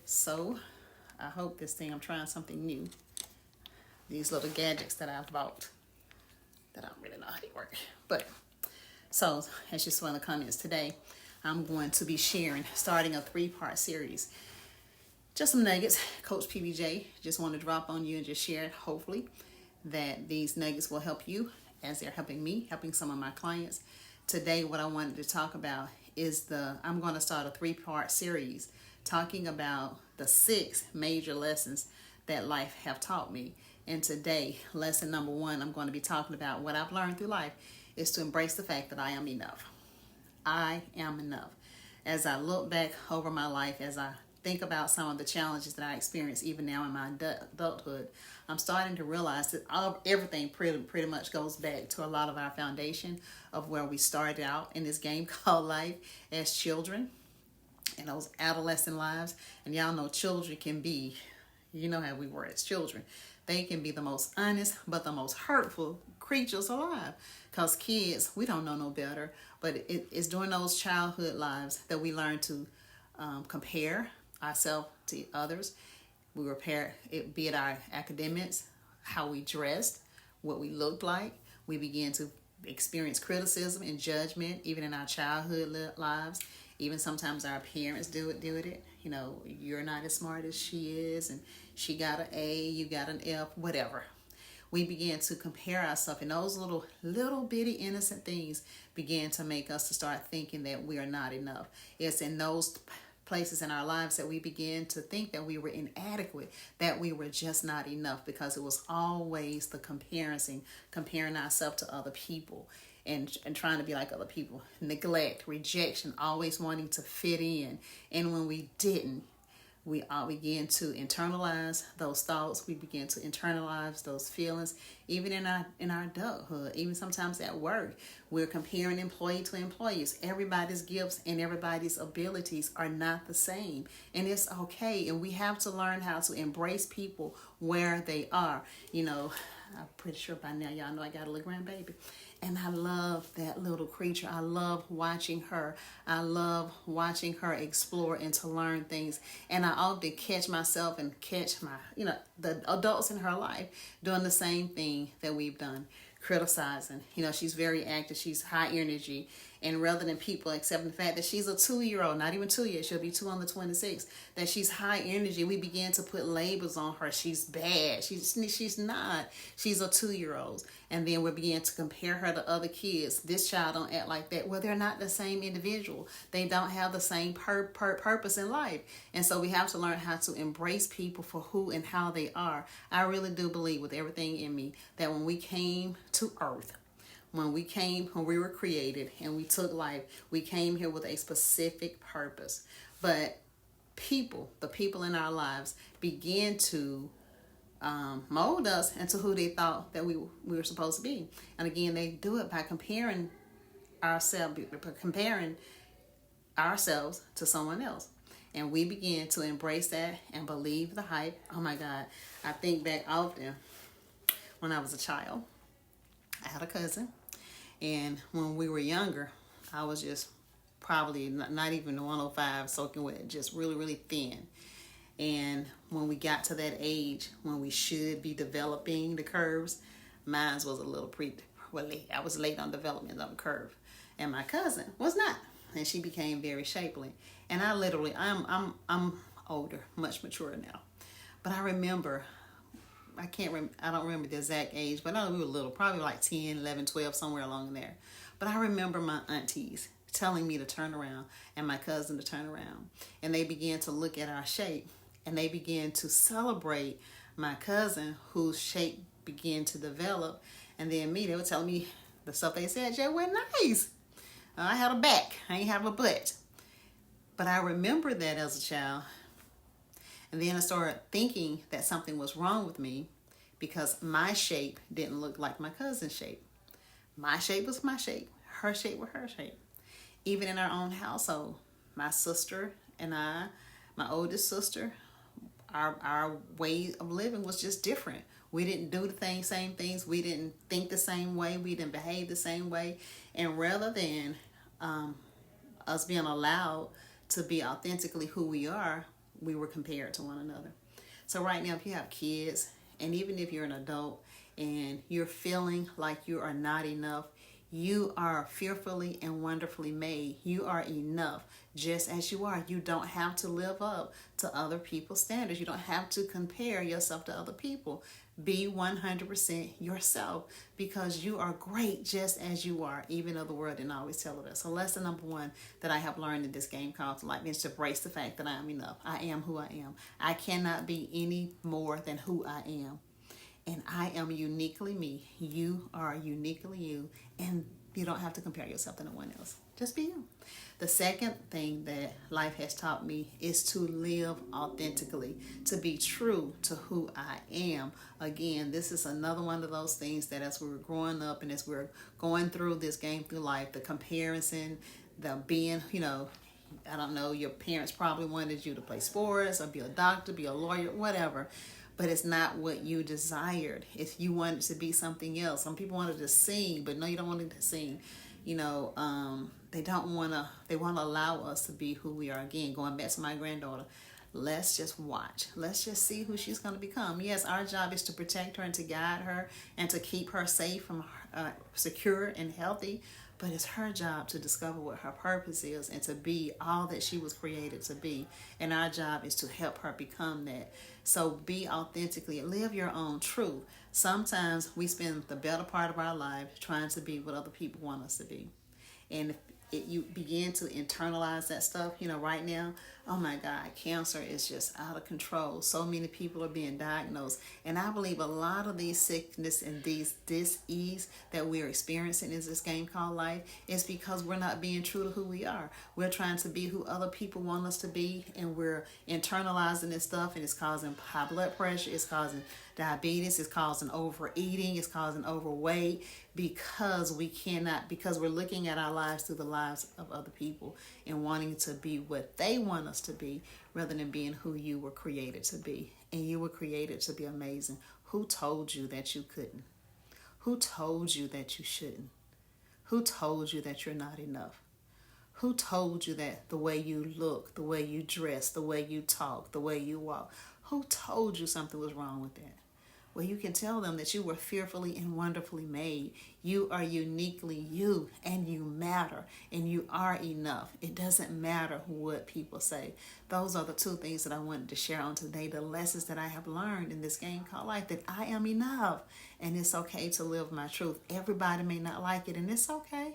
So, I hope this thing, I'm trying something new. These little gadgets that I've bought that I don't really know how they work. But, so, as you saw in the comments today, I'm going to be sharing, starting a 3-part series. Just some nuggets. Coach PBJ just want to drop on you and just share, hopefully, that these nuggets will help you as they're helping me, helping some of my clients. Today, what I wanted to talk about is I'm going to start a 3-part series talking about the 6 major lessons that life have taught me. And today, lesson number 1, I'm going to be talking about what I've learned through life is to embrace the fact that I am enough. I am enough. As I look back over my life, as I think about some of the challenges that I experience even now in my adulthood, I'm starting to realize that everything pretty much goes back to a lot of our foundation of where we started out in this game called life as children and those adolescent lives. And y'all know children can be, you know how we were as children. They can be the most honest but the most hurtful creatures alive. Because kids, we don't know no better. But it's during those childhood lives that we learn to compare ourselves to others. We repair it, be it our academics, how we dressed, what we looked like. We begin to experience criticism and judgment, even in our childhood lives. Even sometimes our parents do it. You know, you're not as smart as she is, and she got an A, you got an F, whatever. We begin to compare ourselves, and those little bitty innocent things begin to make us to start thinking that we are not enough. It's in those places in our lives that we begin to think that we were inadequate, that we were just not enough, because it was always the comparing ourselves to other people and trying to be like other people. Neglect, rejection, always wanting to fit in. And when we didn't, we all began to internalize those thoughts. We began to internalize those feelings, even in our adulthood. Even sometimes at work, we're comparing employee to employees. Everybody's gifts and everybody's abilities are not the same, and it's okay. And we have to learn how to embrace people where they are. You know, I'm pretty sure by now y'all know I got a little grandbaby. And I love that little creature. I love watching her. I love watching her explore and to learn things. And I often catch myself and catch the adults in her life doing the same thing that we've done, criticizing. She's very active. She's high energy. And rather than people accepting the fact that she's a 2-year-old, not even 2 yet, she'll be 2 on the 26th, that she's high energy, we begin to put labels on her. She's bad. She's not. She's a 2-year-old. And then we begin to compare her to other kids. This child don't act like that. Well, they're not the same individual. They don't have the same purpose in life. And so we have to learn how to embrace people for who and how they are. I really do believe with everything in me that when we came to earth, when we were created and we took life, we came here with a specific purpose. But the people in our lives began to mold us into who they thought that we were supposed to be. And again, they do it by comparing ourselves to someone else. And we begin to embrace that and believe the hype. Oh my God. I think back often when I was a child. I had a cousin. And when we were younger, I was just probably not even 105 soaking wet, just really, really thin. And when we got to that age, when we should be developing the curves, mine was a little late. I was late on development of the curve. And my cousin was not. And she became very shapely. And I'm older, much mature now. But I remember, I don't remember the exact age, but I know we were little, probably like 10, 11, 12, somewhere along there. But I remember my aunties telling me to turn around and my cousin to turn around. And they began to look at our shape and they began to celebrate my cousin whose shape began to develop. And then they were telling me the stuff they said, Jay, we're nice. I had a back, I ain't have a butt. But I remember that as a child. And then I started thinking that something was wrong with me because my shape didn't look like my cousin's shape. My shape was my shape. Her shape was her shape. Even in our own household, my sister and I, my oldest sister, our way of living was just different. We didn't do the same things. We didn't think the same way. We didn't behave the same way. And rather than us being allowed to be authentically who we are, we were compared to one another. So right now, if you have kids, and even if you're an adult and you're feeling like you are not enough, you are fearfully and wonderfully made. You are enough just as you are. You don't have to live up to other people's standards. You don't have to compare yourself to other people. Be 100% yourself, because you are great just as you are, even though the world didn't always tell it us. So lesson number one that I have learned in this game called Life is to embrace the fact that I am enough. I am who I am. I cannot be any more than who I am. And I am uniquely me. You are uniquely you. And you don't have to compare yourself to no one else. Just be you. The second thing that life has taught me is to live authentically, to be true to who I am. Again, this is another one of those things that as we were growing up and as we're going through this game through life, the comparison, the being, I don't know, your parents probably wanted you to play sports or be a doctor, be a lawyer, whatever. But it's not what you desired. If you wanted to be something else. Some people wanted to sing, but no, you don't want to sing. They don't want to, they want to allow us to be who we are. Again, going back to my granddaughter, let's just watch. Let's just see who she's going to become. Yes, our job is to protect her and to guide her and to keep her safe from secure and healthy. But it's her job to discover what her purpose is and to be all that she was created to be. And our job is to help her become that. So be authentically, live your own truth. Sometimes we spend the better part of our life trying to be what other people want us to be. And if you begin to internalize that stuff, right now, oh my God, cancer is just out of control. So many people are being diagnosed. And I believe a lot of these sickness and these dis-ease that we're experiencing in this game called life is because we're not being true to who we are. We're trying to be who other people want us to be, and we're internalizing this stuff, and it's causing high blood pressure, it's causing diabetes, it's causing overeating, it's causing overweight, because we're looking at our lives through the lives of other people and wanting to be what they want us to be rather than being who you were created to be. And you were created to be amazing. Who told you that you couldn't? Who told you that you shouldn't? Who told you that you're not enough? Who told you that the way you look, the way you dress, the way you talk, the way you walk, who told you something was wrong with that? Well, you can tell them that you were fearfully and wonderfully made. You are uniquely you, and you matter, and you are enough. It doesn't matter what people say. Those are the two things that I wanted to share on today, the lessons that I have learned in this game called life, that I am enough, and it's okay to live my truth. Everybody may not like it, and it's okay.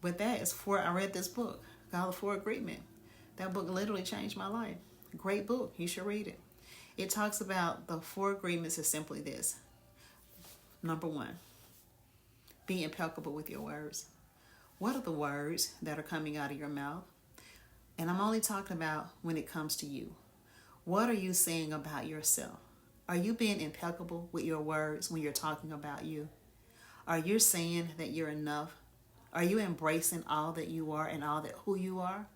But I read this book called The Four Agreement. That book literally changed my life. Great book. You should read it. It talks about the four agreements is simply this. Number one, be impeccable with your words. What are the words that are coming out of your mouth? And I'm only talking about when it comes to you. What are you saying about yourself? Are you being impeccable with your words when you're talking about you? Are you saying that you're enough? Are you embracing all that you are and all that who you are?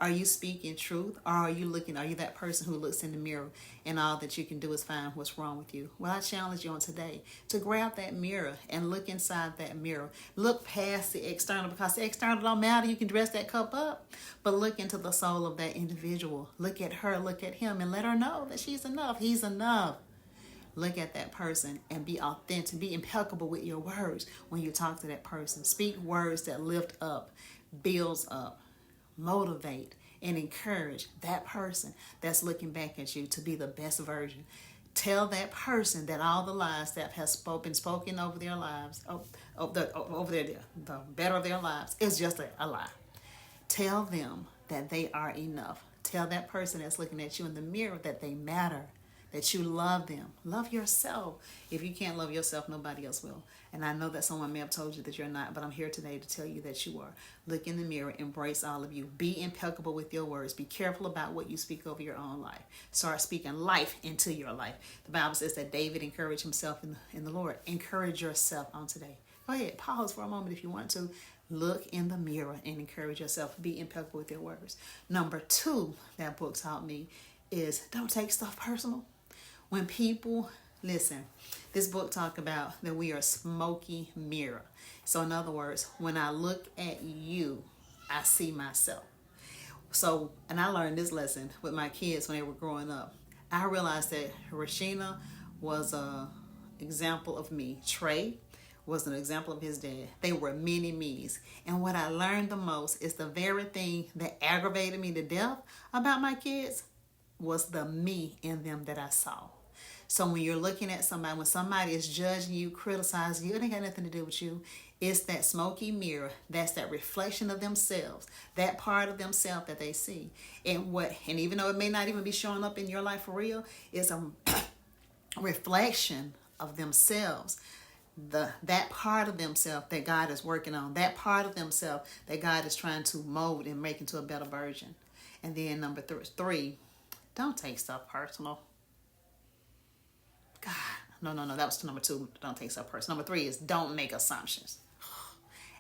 Are you speaking truth, or are you that person who looks in the mirror and all that you can do is find what's wrong with you? Well, I challenge you on today to grab that mirror and look inside that mirror. Look past the external, because the external don't matter. You can dress that cup up, but look into the soul of that individual. Look at her, look at him, and let her know that she's enough. He's enough. Look at that person and be authentic, be impeccable with your words when you talk to that person. Speak words that lift up, builds up, motivate, and encourage that person that's looking back at you to be the best version. Tell that person that all the lies that have been spoken over their lives, the better of their lives, is just a lie. Tell them that they are enough. Tell that person that's looking at you in the mirror that they matter, that you love them. Love yourself. If you can't love yourself, nobody else will. And I know that someone may have told you that you're not, but I'm here today to tell you that you are. Look in the mirror, embrace all of you. Be impeccable with your words. Be careful about what you speak over your own life. Start speaking life into your life. The Bible says that David encouraged himself in the Lord. Encourage yourself on today. Go ahead, pause for a moment if you want to. Look in the mirror and encourage yourself. Be impeccable with your words. Number 2, that book taught me is don't take stuff personal. When people, listen, this book talked about that we are a smoky mirror. So in other words, when I look at you, I see myself. So, and I learned this lesson with my kids when they were growing up. I realized that Rashina was a example of me. Trey was an example of his dad. They were mini me's. And what I learned the most is the very thing that aggravated me to death about my kids was the me in them that I saw. So when you're looking at somebody, when somebody is judging you, criticizing you, it ain't got nothing to do with you. It's that smoky mirror. That's that reflection of themselves, that part of themselves that they see. And even though it may not even be showing up in your life for real, it's a reflection of themselves. That part of themselves that God is working on, that part of themselves that God is trying to mold and make into a better version. And then number three, don't take stuff personal. God, no, that was number two. Don't take stuff personal. Number three is don't make assumptions.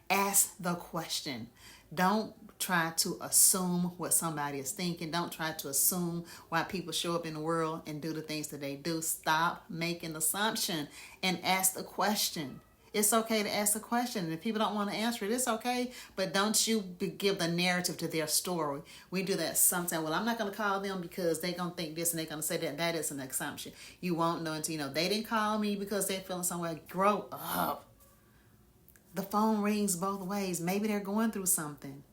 Ask the question. Don't try to assume what somebody is thinking. Don't try to assume why people show up in the world and do the things that they do. Stop making assumption and ask the question. It's okay to ask a question. And if people don't want to answer it, it's okay. But don't you give the narrative to their story. We do that sometimes. Well, I'm not going to call them because they're going to think this and they're going to say that. That is an assumption. You won't know until you know. They didn't call me because they're feeling some way. Grow up. The phone rings both ways. Maybe they're going through something.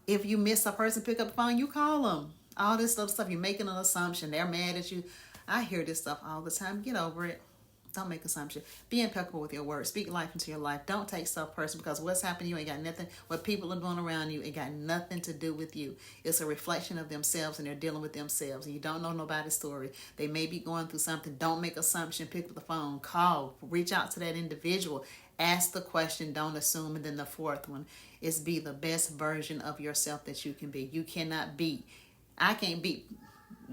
If you miss a person, pick up the phone, you call them. All this other stuff, you're making an assumption. They're mad at you. I hear this stuff all the time. Get over it. Don't make assumptions. Be impeccable with your words. Speak life into your life. Don't take stuff personal because what's happening to you ain't got nothing. What people are doing around you, it got nothing to do with you. It's a reflection of themselves and they're dealing with themselves. And you don't know nobody's story. They may be going through something. Don't make assumption. Pick up the phone. Call. Reach out to that individual. Ask the question. Don't assume. And then the fourth one is be the best version of yourself that you can be. You cannot beat. I can't beat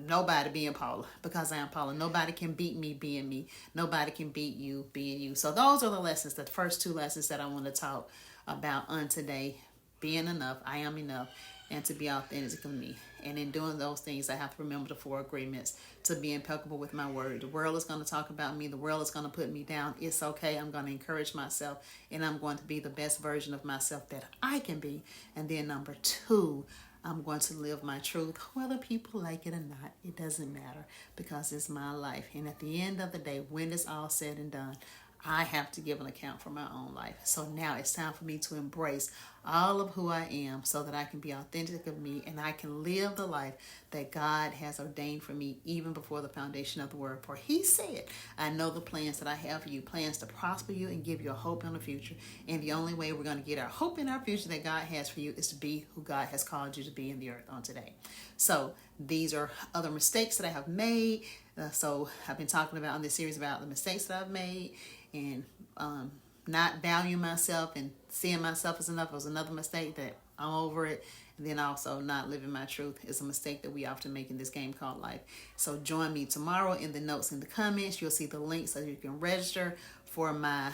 nobody being Paula because I am Paula. Nobody can beat me being me. Nobody can beat you being you. So those are the lessons, the first two lessons that I want to talk about on today. Being enough, I am enough, and to be authentically me. And in doing those things, I have to remember the 4 agreements to be impeccable with my word. The world is going to talk about me. The world is going to put me down. It's okay. I'm going to encourage myself, and I'm going to be the best version of myself that I can be. And then number 2, I'm going to live my truth, whether people like it or not. It doesn't matter because it's my life. And at the end of the day, when it's all said and done, I have to give an account for my own life. So now it's time for me to embrace all of who I am so that I can be authentic of me and I can live the life that God has ordained for me even before the foundation of the world. For he said, I know the plans that I have for you, plans to prosper you and give you a hope in the future. And the only way we're going to get our hope in our future that God has for you is to be who God has called you to be in the earth on today. So these are other mistakes that I have made. So I've been talking about in this series about the mistakes that I've made and not valuing myself and seeing myself as enough was another mistake that I'm over it. And then also not living my truth is a mistake that we often make in this game called life. So join me tomorrow in the notes in the comments. You'll see the link so you can register for my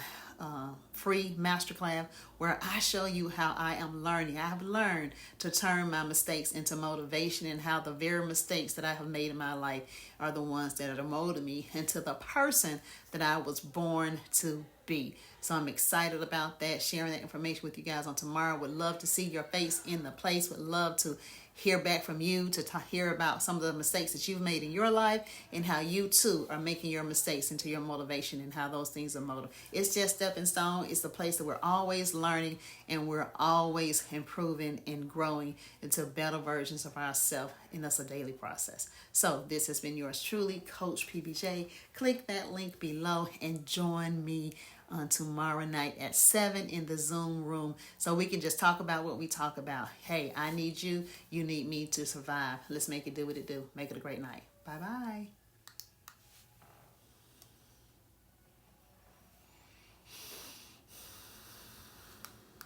free masterclass where I show you how I am learning. I have learned to turn my mistakes into motivation and how the very mistakes that I have made in my life are the ones that are molding me into the person that I was born to be. So I'm excited about that, sharing that information with you guys on tomorrow. Would love to see your face in the place. Would love to hear back from you, to hear about some of the mistakes that you've made in your life and how you too are making your mistakes into your motivation and how those things are motivated. It's just stepping stone. It's the place that we're always learning and we're always improving and growing into better versions of ourselves, and that's a daily process. So this has been yours truly, Coach PBJ. Click that link below and join me on tomorrow night at 7 in the Zoom room so we can just talk about what we talk about. Hey, I need you. You need me to survive. Let's make it do what it do. Make it a great night. Bye-bye.